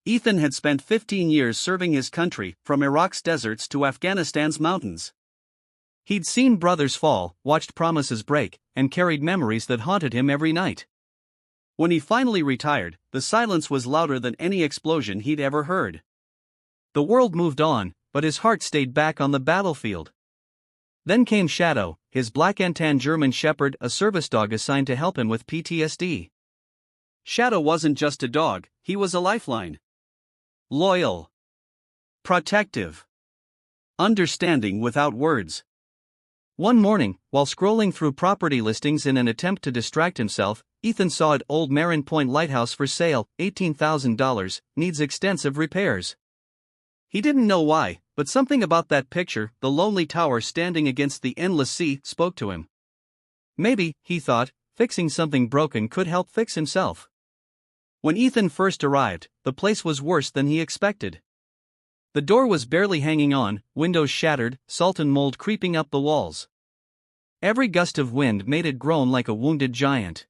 Ethan had spent 15 years serving his country, from Iraq's deserts to Afghanistan's mountains. He'd seen brothers fall, watched promises break, and carried memories that haunted him every night. When he finally retired, the silence was louder than any explosion he'd ever heard. The world moved on, but his heart stayed back on the battlefield. Then came Shadow, his black and tan German shepherd, a service dog assigned to help him with PTSD. Shadow wasn't just a dog, he was a lifeline. Loyal, protective, understanding without words. One morning, while scrolling through property listings in an attempt to distract himself, Ethan saw at Old Marin Point Lighthouse for sale, $18,000, needs extensive repairs. He didn't know why, but something about that picture, the lonely tower standing against the endless sea, spoke to him. Maybe, he thought, fixing something broken could help fix himself. When Ethan first arrived, the place was worse than he expected. The door was barely hanging on, windows shattered, salt and mold creeping up the walls. Every gust of wind made it groan like a wounded giant.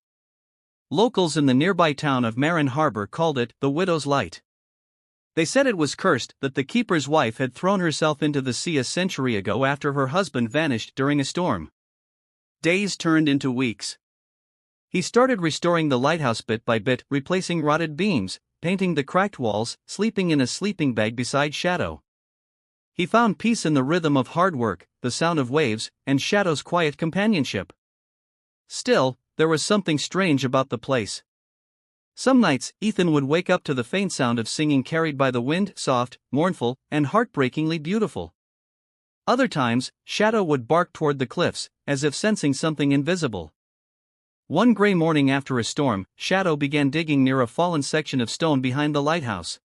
Locals in the nearby town of Marin Harbor called it the Widow's Light. They said it was cursed, that the keeper's wife had thrown herself into the sea a century ago after her husband vanished during a storm. Days turned into weeks. He started restoring the lighthouse bit by bit, replacing rotted beams, painting the cracked walls, sleeping in a sleeping bag beside Shadow. He found peace in the rhythm of hard work, the sound of waves, and Shadow's quiet companionship. Still, there was something strange about the place. Some nights, Ethan would wake up to the faint sound of singing carried by the wind, soft, mournful, and heartbreakingly beautiful. Other times, Shadow would bark toward the cliffs, as if sensing something invisible. One gray morning after a storm, Shadow began digging near a fallen section of stone behind the lighthouse.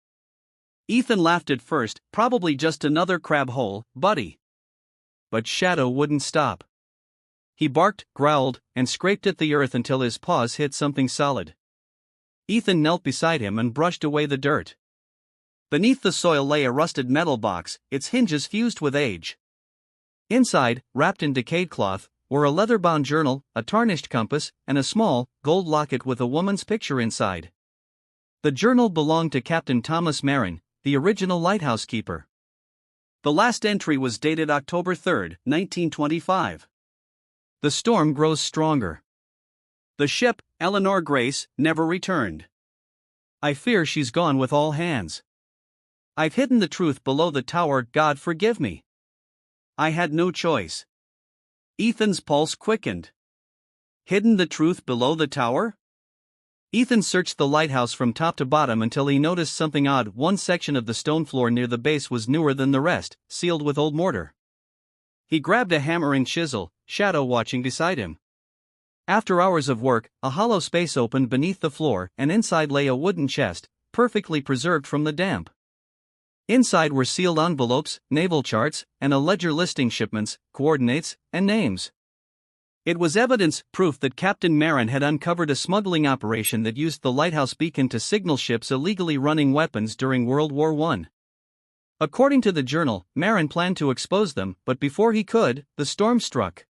Ethan laughed at first, probably just another crab hole, buddy. But Shadow wouldn't stop. He barked, growled, and scraped at the earth until his paws hit something solid. Ethan knelt beside him and brushed away the dirt. Beneath the soil lay a rusted metal box, its hinges fused with age. Inside, wrapped in decayed cloth, were a leather-bound journal, a tarnished compass, and a small, gold locket with a woman's picture inside. The journal belonged to Captain Thomas Marin, the original lighthouse keeper. The last entry was dated October 3, 1925. The storm grows stronger. The ship, Eleanor Grace, never returned. I fear she's gone with all hands. I've hidden the truth below the tower, God forgive me. I had no choice. Ethan's pulse quickened. Hidden the truth below the tower? Ethan searched the lighthouse from top to bottom until he noticed something odd. One section of the stone floor near the base was newer than the rest, sealed with old mortar. He grabbed a hammer and chisel, Shadow watching beside him. After hours of work, a hollow space opened beneath the floor, and inside lay a wooden chest, perfectly preserved from the damp. Inside were sealed envelopes, naval charts, and a ledger listing shipments, coordinates, and names. It was evidence, proof that Captain Marin had uncovered a smuggling operation that used the lighthouse beacon to signal ships illegally running weapons during World War I. According to the journal, Marin planned to expose them, but before he could, the storm struck.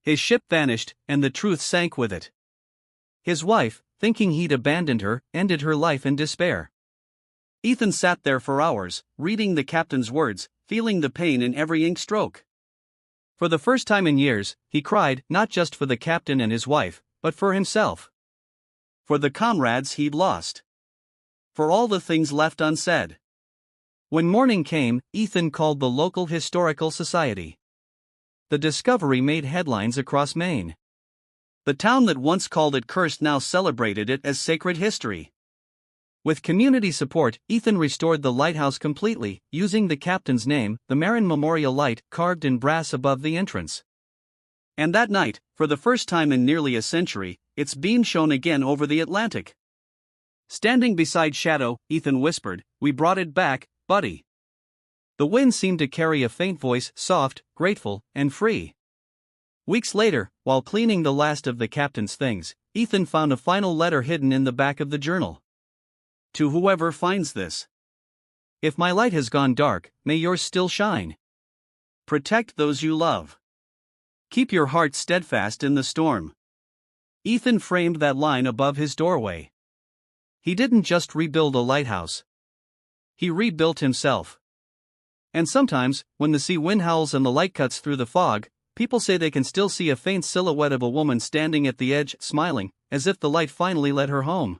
His ship vanished, and the truth sank with it. His wife, thinking he'd abandoned her, ended her life in despair. Ethan sat there for hours, reading the captain's words, feeling the pain in every ink stroke. For the first time in years, he cried, not just for the captain and his wife, but for himself. For the comrades he'd lost. For all the things left unsaid. When morning came, Ethan called the local historical society. The discovery made headlines across Maine. The town that once called it cursed now celebrated it as sacred history. With community support, Ethan restored the lighthouse completely, using the captain's name, the Marin Memorial Light, carved in brass above the entrance. And that night, for the first time in nearly a century, its beam shone again over the Atlantic. Standing beside Shadow, Ethan whispered, "We brought it back, buddy." The wind seemed to carry a faint voice, soft, grateful, and free. Weeks later, while cleaning the last of the captain's things, Ethan found a final letter hidden in the back of the journal. To whoever finds this. If my light has gone dark, may yours still shine. Protect those you love. Keep your heart steadfast in the storm. Ethan framed that line above his doorway. He didn't just rebuild a lighthouse, he rebuilt himself. And sometimes, when the sea wind howls and the light cuts through the fog, people say they can still see a faint silhouette of a woman standing at the edge, smiling, as if the light finally led her home.